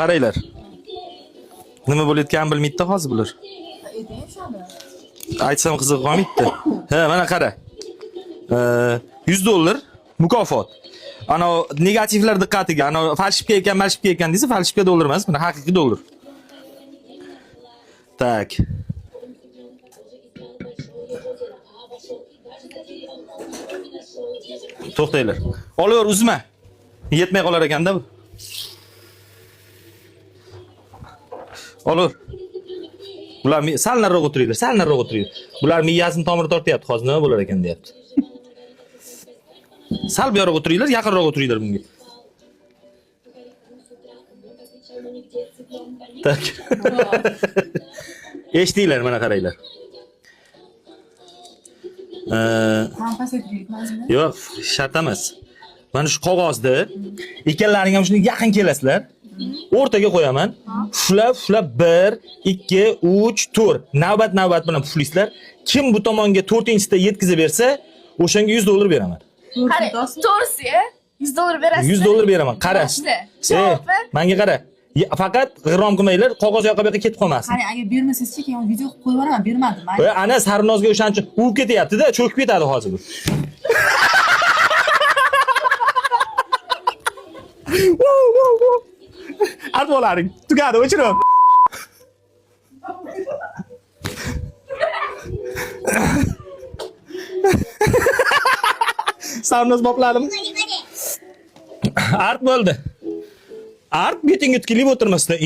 Qaranglar. Nima bo'layotganini bilmaydi hozir bular. Aytsam qiziq qolmaydi. Ha, mana qara. $100 mukofot. Ana negativlar diqqatiga, ana falshifka ekan, malshifka ekan desa, falshifka dollar emas, mana haqiqiy dollar. Tak. To'xtanglar. Olaver, uzma. Yetmay qolar ekanda bu. Olaver. Bular sal nariroq o'tiringlar, sal nariroq o'tiringlar. Bular miyasini tomiri tortyapti, hozir nima bo'lar ekan deyapti. Sal bu yoqqa o'tiringlar, yaqinroq o'tiringlar bunga. Tak. Eshitdinglar, mana qaranglar. Yo'q, shart emas. Mana shu qog'ozda ikkalalaring ham shunga yaqin kelasizlar. O'rtaga qo'yaman. Puflab 1, 2, 3, 4. Navbat bilan puflaysizlar. Kim bu tomonga 4-sida yetkazib bersa, o'shanga $100 beraman. Qara, to'g'risi, $100 berasiz. $100 beraman. Qara. Menga qara. Faqat g'irrom qilmanglar, qog'oz yoqqa bu yoqqa ketib qolmasin. Qani, agar bermasangiz-chi, keyin video qilib qo'yib yuboraman, bermadim. Ana sarnozga o'shancha urib ketyapti-da, cho'kib ketadi hozir bu. Artbolaring, tugadi, o'chirib. Sarnoz bopladim. Art bo'ldi. Art betingga tikilib o'tirmasdan,